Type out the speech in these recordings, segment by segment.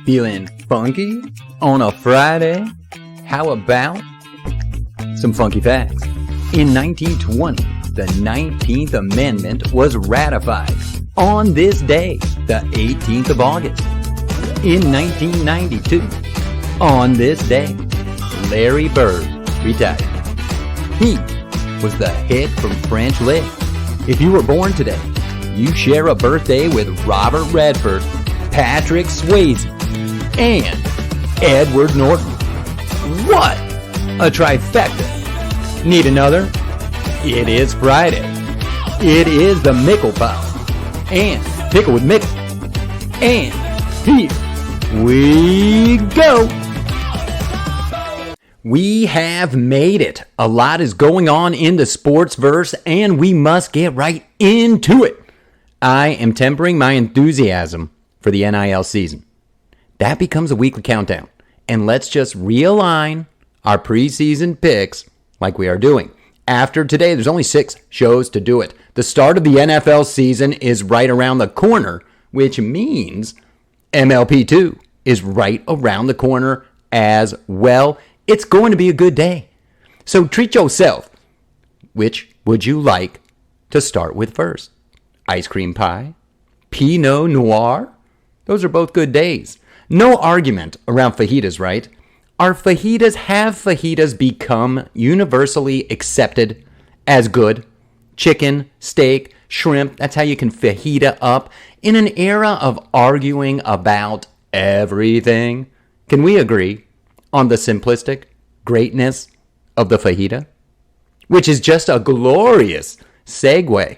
Feeling funky on a Friday? How about some funky facts? In 1920, the 19th Amendment was ratified on this day, the 18th of August. In 1992, on this day, Larry Bird retired. He was the hit from French Lick. If you were born today, you share a birthday with Robert Redford, Patrick Swayze, and Edward Norton. What a trifecta! Need another? It is Friday. It is the Mickle Pile. And Pickle with Mickle. And here we go! We have made it. A lot is going on in the sportsverse, and we must get right into it. I am tempering my enthusiasm for the NIL season. That becomes a weekly countdown. And let's just realign our preseason picks like we are doing. After today, there's only 6 shows to do it. The start of the NFL season is right around the corner, which means MLP2 is right around the corner as well. It's going to be a good day. So treat yourself. Which would you like to start with first? Ice cream pie? Pinot Noir? Those are both good days. No argument around fajitas, right? Have fajitas become universally accepted as good? Chicken, steak, shrimp, that's how you can fajita up. In an era of arguing about everything, can we agree on the simplistic greatness of the fajita? Which is just a glorious segue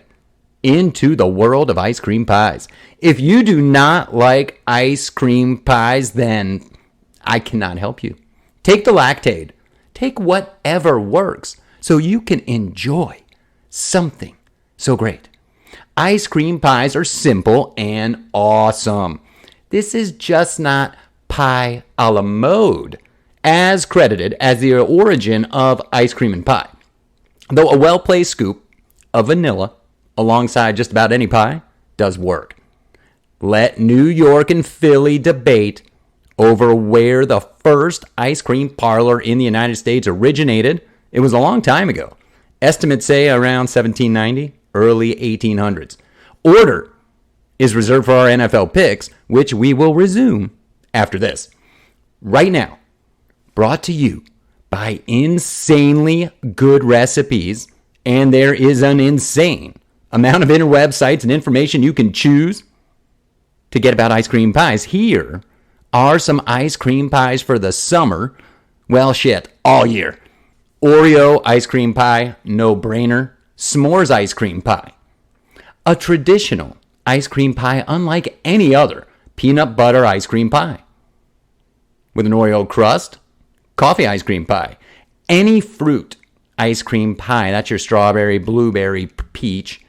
into the world of ice cream pies. If you do not like ice cream pies, then I cannot help you. Take the Lactaid. Take whatever works so you can enjoy something so great. Ice cream pies are simple and awesome. This is just not pie a la mode, as credited as the origin of ice cream and pie. Though a well-placed scoop of vanilla alongside just about any pie does work. Let New York and Philly debate over where the first ice cream parlor in the United States originated. It was a long time ago. Estimates say around 1790, early 1800s. Order is reserved for our NFL picks, which we will resume after this. Right now, brought to you by insanely good recipes, and there is an insane amount of interweb sites and information you can choose to get about ice cream pies. Here are some ice cream pies for the summer. Well, shit, all year. Oreo ice cream pie, no brainer. S'mores ice cream pie. A traditional ice cream pie unlike any other peanut butter ice cream pie. With an Oreo crust, coffee ice cream pie. Any fruit ice cream pie. That's your strawberry, blueberry, peach.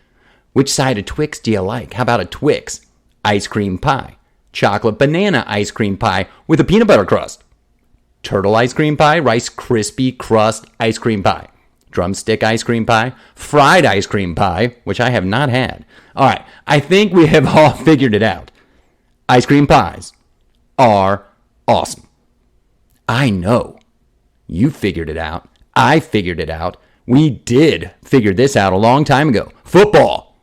Which side of Twix do you like? How about a Twix ice cream pie? Chocolate banana ice cream pie with a peanut butter crust. Turtle ice cream pie, Rice Krispie crust ice cream pie. Drumstick ice cream pie, fried ice cream pie, which I have not had. All right, I think we have all figured it out. Ice cream pies are awesome. I know you figured it out. I figured it out. We did figure this out a long time ago. Football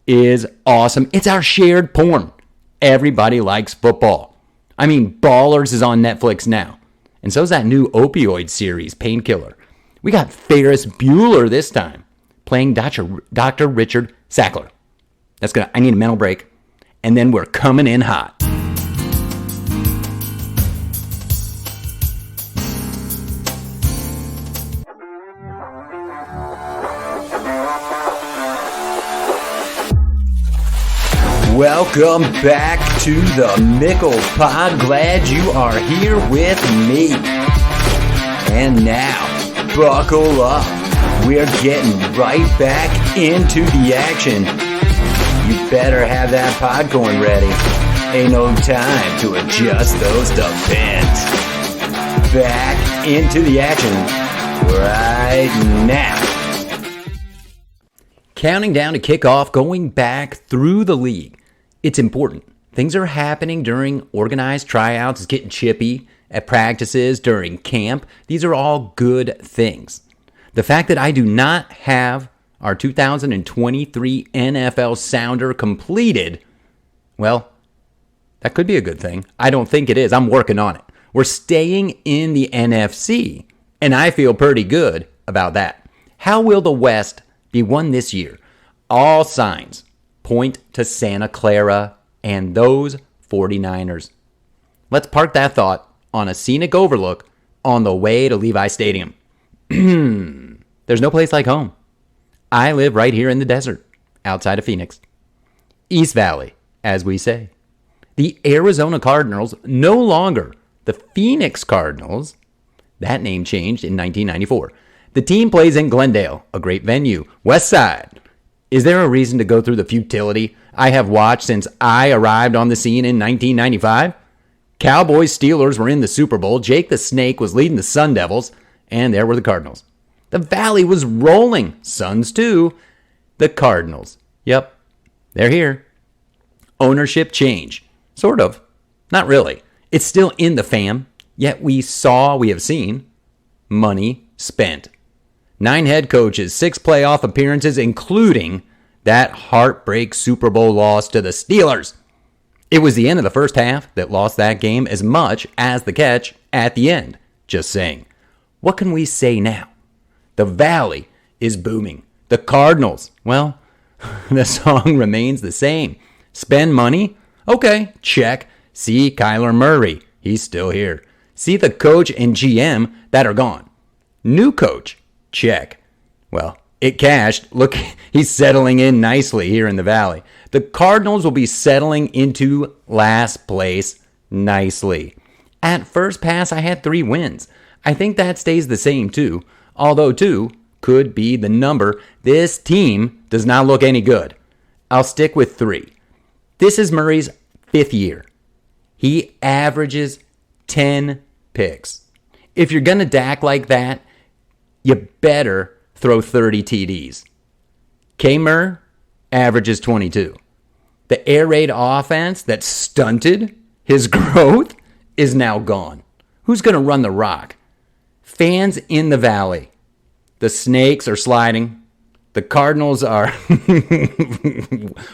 is awesome. It's our shared porn. Everybody likes football. I mean, Ballers is on Netflix now. And so is that new opioid series, Painkiller. We got Ferris Bueller this time, playing Dr. Richard Sackler. I need a mental break. And then we're coming in hot. Welcome back to the Mickle Pod. Glad you are here with me. And now, buckle up. We're getting right back into the action. You better have that popcorn ready. Ain't no time to adjust those depends. Back into the action right now. Counting down to kickoff, going back through the league. It's important Things are happening during organized tryouts. It's getting chippy at practices during camp. These are all good things. The fact that I do not have our 2023 NFL Sounder completed, well, that could be a good thing. I don't think it is. I'm working on it. We're staying in the NFC, and I feel pretty good about that. How will the West be won this year? All signs point to Santa Clara and those 49ers. Let's park that thought on a scenic overlook on the way to Levi Stadium. There's no place like home. I live right here in the desert, outside of Phoenix. East Valley, as we say. The Arizona Cardinals, no longer the Phoenix Cardinals. That name changed in 1994. The team plays in Glendale, a great venue. West Side. Is there a reason to go through the futility I have watched since I arrived on the scene in 1995? Cowboys Steelers were in the Super Bowl. Jake the Snake was leading the Sun Devils. And there were the Cardinals. The Valley was rolling. Suns too. The Cardinals. Yep. They're here. Ownership change. Sort of. Not really. It's still in the fam. Yet we have seen money spent. 9 head coaches, 6 playoff appearances, including that heartbreak Super Bowl loss to the Steelers. It was the end of the first half that lost that game as much as the catch at the end. Just saying. What can we say now? The Valley is booming. The Cardinals, well, the song remains the same. Spend money? Okay, check. See Kyler Murray. He's still here. See the coach and GM that are gone. New coach? Check. Well, it cashed. Look, he's settling in nicely here in the Valley. The Cardinals will be settling into last place nicely. At first pass, I had 3 wins. I think that stays the same too, although 2 could be the number. This team does not look any good. I'll stick with 3. This is Murray's 5th year. He averages 10 picks. If you're going to Dak like that, you better throw 30 TDs. K-Murr averages 22. The air raid offense that stunted his growth is now gone. Who's going to run the rock? Fans in the Valley. The Snakes are sliding. The Cardinals are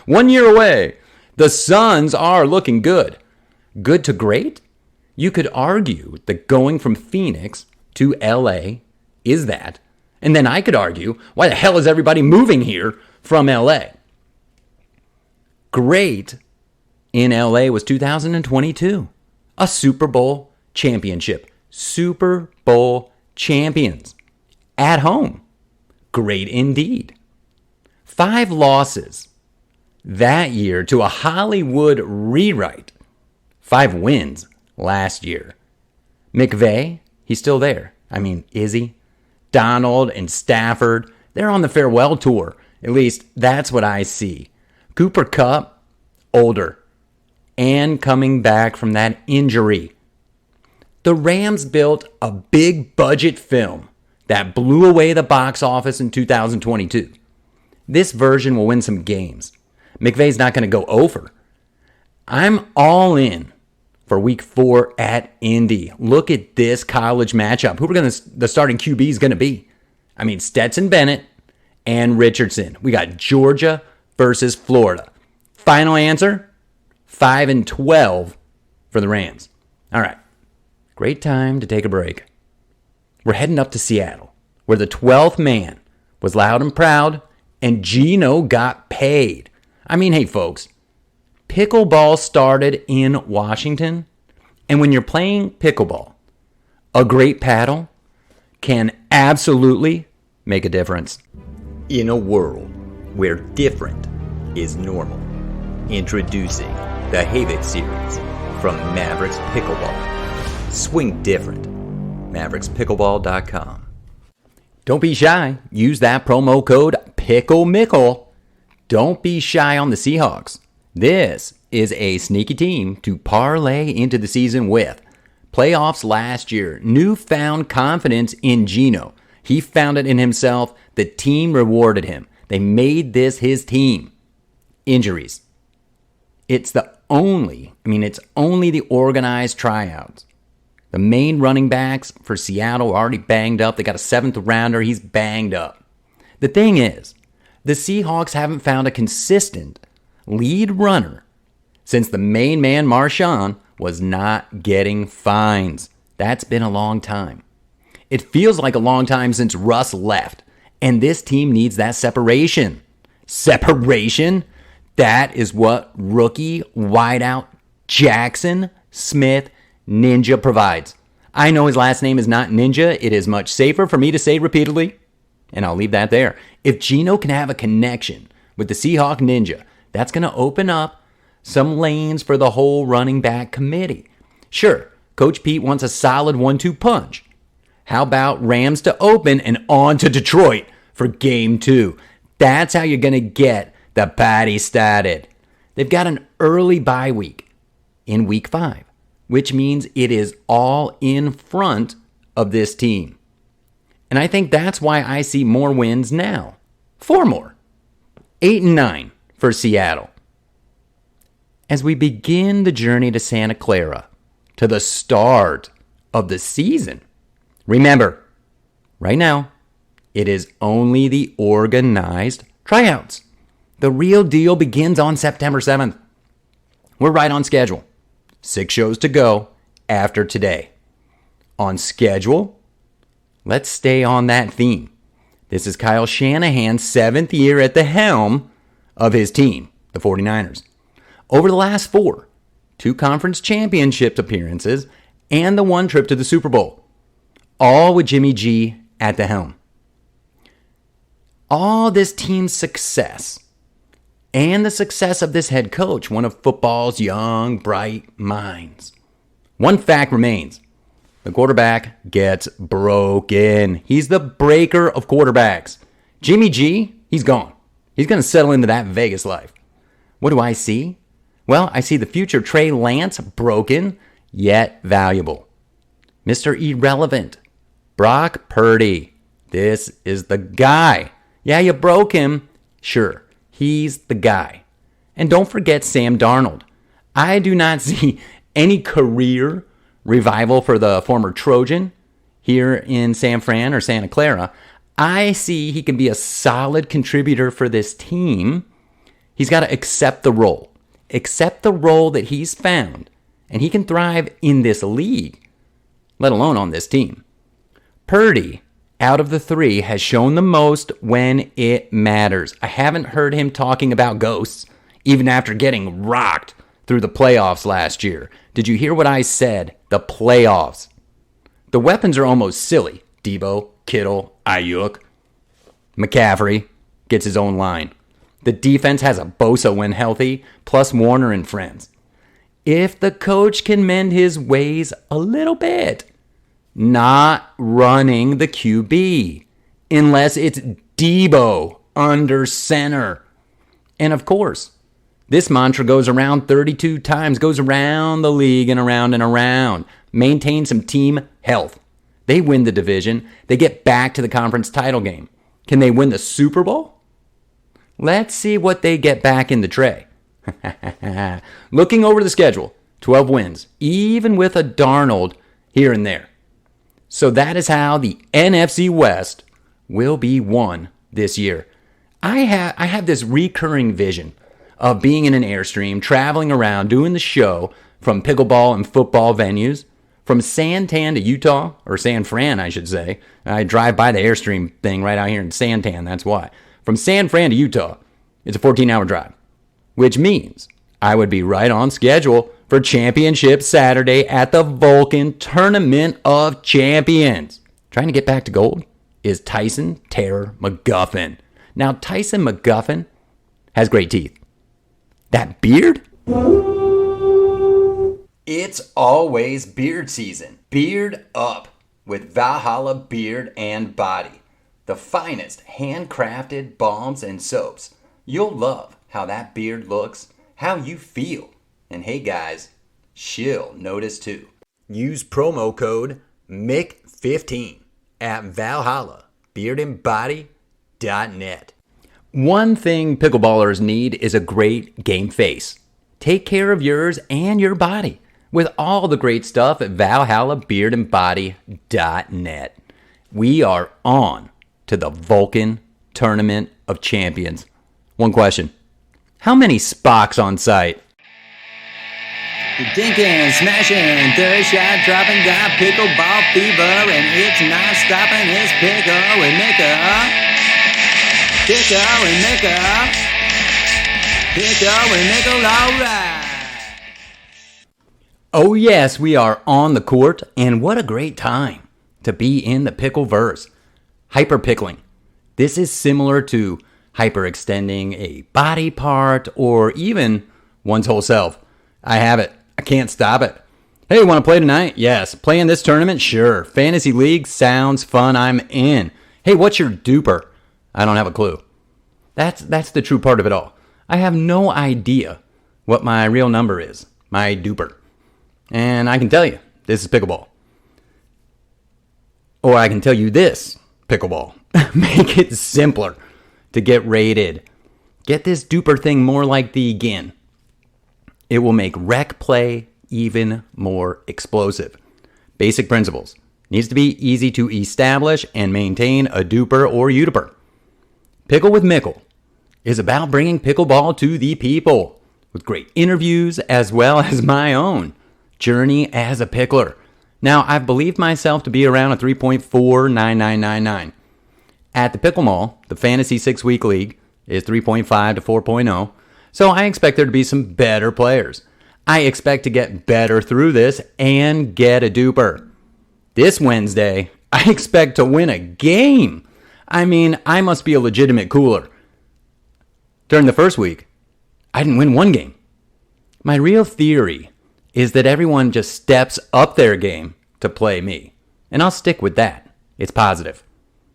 1 year away. The Suns are looking good. Good to great? You could argue that going from Phoenix to LA is that. And then I could argue, why the hell is everybody moving here from LA? Great in LA was 2022. A Super Bowl championship. Super Bowl champions. At home. Great indeed. 5 losses that year to a Hollywood rewrite. 5 wins last year. McVay, he's still there. I mean, is he? Donald and Stafford, they're on the farewell tour. At least that's what I see. Cooper Kupp, older, and coming back from that injury. The Rams built a big budget film that blew away the box office in 2022. This version will win some games. McVay's not going to go over. I'm all in for week 4 at Indy. Look at this college matchup. Who are the starting QBs going to be? I mean, Stetson Bennett and Richardson. We got Georgia versus Florida. Final answer, 5-12 for the Rams. All right. Great time to take a break. We're heading up to Seattle, where the 12th man was loud and proud, and Geno got paid. I mean, hey, folks, pickleball started in Washington, and when you're playing pickleball, a great paddle can absolutely make a difference. In a world where different is normal, introducing the Havik series from Mavericks Pickleball. Swing different. MavericksPickleball.com. Don't be shy. Use that promo code PickleMickle. Don't be shy on the Seahawks. This is a sneaky team to parlay into the season with. Playoffs last year. Newfound confidence in Geno. He found it in himself. The team rewarded him. They made this his team. Injuries. It's the it's only the organized tryouts. The main running backs for Seattle are already banged up. They got a 7th rounder. He's banged up. The thing is, the Seahawks haven't found a consistent lead runner since the main man, Marshawn, was not getting fines. That's been a long time. It feels like a long time since Russ left, and this team needs that separation. Separation? That is what rookie wideout Jackson Smith Ninja provides. I know his last name is not Ninja. It is much safer for me to say repeatedly, and I'll leave that there. If Geno can have a connection with the Seahawk Ninja, that's going to open up some lanes for the whole running back committee. Sure, Coach Pete wants a solid 1-2 punch. How about Rams to open and on to Detroit for game 2? That's how you're going to get the party started. They've got an early bye week in week 5, which means it is all in front of this team. And I think that's why I see more wins now. 4 more. 8-9 for Seattle. As we begin the journey to Santa Clara, to the start of the season, remember, right now, it is only the organized tryouts. The real deal begins on September 7th. We're right on schedule. 6 shows to go after today. On schedule, let's stay on that theme. This is Kyle Shanahan's 7th year at the helm of his team, the 49ers. Over the last 4, 2 conference championship appearances and the 1 trip to the Super Bowl, all with Jimmy G at the helm. All this team's success and the success of this head coach, one of football's young, bright minds. One fact remains. The quarterback gets broken. He's the breaker of quarterbacks. Jimmy G, he's gone. He's going to settle into that Vegas life. What do I see? Well, I see the future Trey Lance broken, yet valuable. Mr. Irrelevant, Brock Purdy. This is the guy. Yeah, you broke him. Sure, he's the guy. And don't forget Sam Darnold. I do not see any career revival for the former Trojan here in San Fran or Santa Clara. I see he can be a solid contributor for this team. He's got to accept the role. Accept the role that he's found. And he can thrive in this league, let alone on this team. Purdy, out of the 3, has shown the most when it matters. I haven't heard him talking about ghosts, even after getting rocked through the playoffs last year. Did you hear what I said? The playoffs. The weapons are almost silly. Debo, Kittle, Ayuk. McCaffrey gets his own line. The defense has a Bosa when healthy, plus Warner and friends. If the coach can mend his ways a little bit, not running the QB, unless it's Debo under center. And of course, this mantra goes around 32 times, goes around the league and around. Maintain some team health. They win the division. They get back to the conference title game. Can they win the Super Bowl? Let's see what they get back in the tray. Looking over the schedule, 12 wins, even with a Darnold here and there. So that is how the NFC West will be won this year. I have this recurring vision of being in an Airstream, traveling around, doing the show from pickleball and football venues, from Santan to Utah, or San Fran, I should say. I drive by the Airstream thing right out here in Santan, that's why. From San Fran to Utah, it's a 14-hour drive, which means I would be right on schedule for Championship Saturday at the Vulcan Tournament of Champions. Trying to get back to gold is Tyson Terror McGuffin. Now, Tyson McGuffin has great teeth. That beard? It's always beard season. Beard up with Valhalla Beard and Body. The finest handcrafted balms and soaps. You'll love how that beard looks, how you feel. And hey guys, she'll notice too. Use promo code MIC15 at ValhallaBeardandBody.net. One thing pickleballers need is a great game face. Take care of yours and your body with all the great stuff at ValhallaBeardandBody.net. We are on to the Vulcan Tournament of Champions. One question. How many Spocks on site? Dinking, smashing, third shot dropping, got pickleball fever, and it's not stopping. It's pickle and maker, pickle and maker, pickle and maker, all right. Oh yes, we are on the court, and what a great time to be in the pickleverse. Hyper-pickling. This is similar to hyperextending a body part or even one's whole self. I have it. I can't stop it. Hey, want to play tonight? Yes. Play in this tournament? Sure. Fantasy League? Sounds fun. I'm in. Hey, what's your duper? I don't have a clue. That's the true part of it all. I have no idea what my real number is, my duper. And I can tell you, this is pickleball. Or I can tell you this, pickleball. Make it simpler to get rated. Get this duper thing more like the GIN. It will make rec play even more explosive. Basic principles. Needs to be easy to establish and maintain a duper or uduper. Pickle with Mickle is about bringing pickleball to the people with great interviews as well as my own journey as a pickler. Now, I've believed myself to be around a 3.49999. At the Pickle Mall, the Fantasy 6-Week League is 3.5 to 4.0. So I expect there to be some better players. I expect to get better through this and get a duper. This Wednesday, I expect to win a game. I mean, I must be a legitimate cooler. During the first week, I didn't win one game. My real theory is that everyone just steps up their game to play me. And I'll stick with that. It's positive.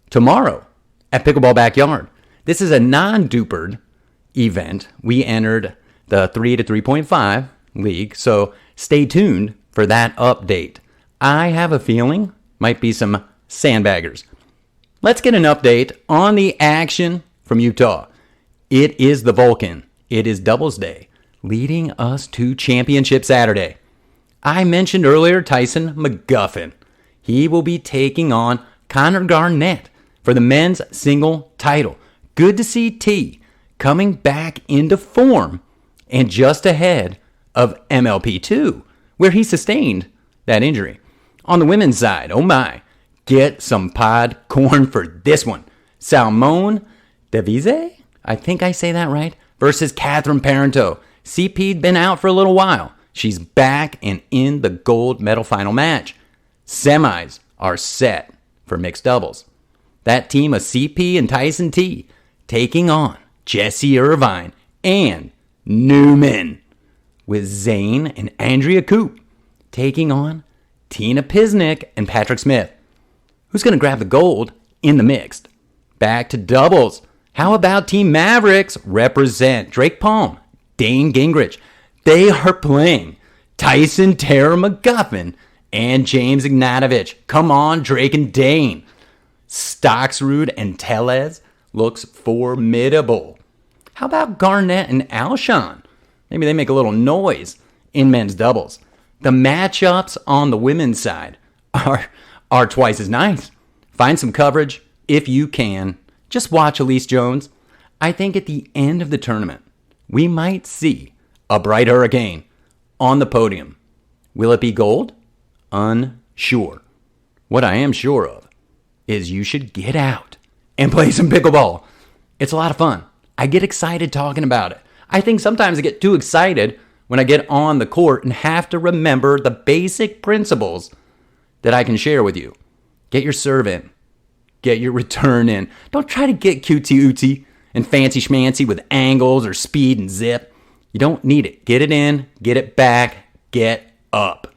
Tomorrow, at Pickleball Backyard, this is a non-dupered event. We entered the 3 to 3.5 league, so stay tuned for that update. I have a feeling might be some sandbaggers. Let's get an update on the action from Utah. It is the Vulcan. It is doubles day, leading us to Championship Saturday. I mentioned earlier Tyson McGuffin. He will be taking on Connor Garnett for the men's single title. Good to see T coming back into form and just ahead of MLP2, where he sustained that injury. On the women's side, oh my, get some pod corn for this one. Salmone Devise, I think I say that right, versus Catherine Parento. CP'd been out for a little while. She's back and in the gold medal final match. Semis are set for mixed doubles. That team of CP and Tyson T taking on Jesse Irvine and Newman, with Zane and Andrea Coop taking on Tina Pisnick and Patrick Smith. Who's going to grab the gold in the mixed? Back to doubles. How about Team Mavericks represent Drake Palm, Dane Gingrich? They are playing Tyson Tara McGuffin and James Ignatovich. Come on, Drake and Dane. Stocksrud and Tellez looks formidable. How about Garnett and Alshon? Maybe they make a little noise in men's doubles. The matchups on the women's side are twice as nice. Find some coverage if you can. Just watch Elise Jones. I think at the end of the tournament, we might see a bright hurricane on the podium. Will it be gold? Unsure. What I am sure of is you should get out and play some pickleball. It's a lot of fun. I get excited talking about it. I think sometimes I get too excited when I get on the court and have to remember the basic principles that I can share with you. Get your serve in. Get your return in. Don't try to get cutesy-ootsy and fancy schmancy with angles or speed and zip. You don't need it. Get it in, get it back, get up.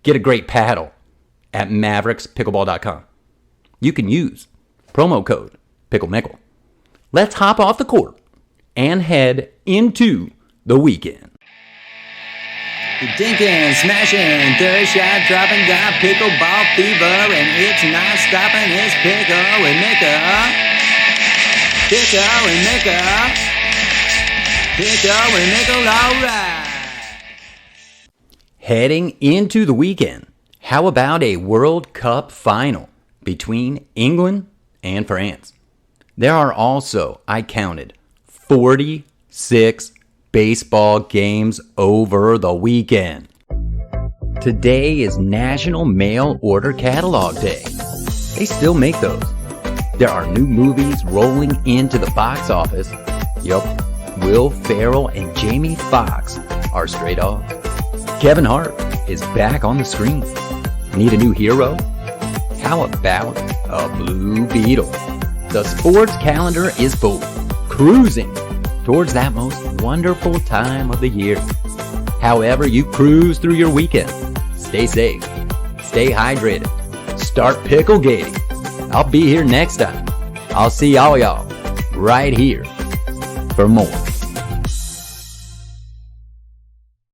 Get a great paddle at MavericksPickleball.com. You can use promo code PickleMickle. Let's hop off the court and head into the weekend. Dinking, smashing, third shot dropping, got pickleball fever, and it's not stopping. It's pickle and maker, pickle and maker, Pickle and nickel, alright. Heading into the weekend, how about a World Cup final between England and France? There are also, I counted, 46 baseball games over the weekend. Today is National Mail Order Catalog Day. They still make those. There are new movies rolling into the box office. Yup, Will Ferrell and Jamie Foxx are straight off. Kevin Hart is back on the screen. Need a new hero? How about a Blue Beetle? The sports calendar is full, cruising towards that most wonderful time of the year. However you cruise through your weekend, stay safe, stay hydrated, start picklegating. I'll be here next time. I'll see y'all right here for more.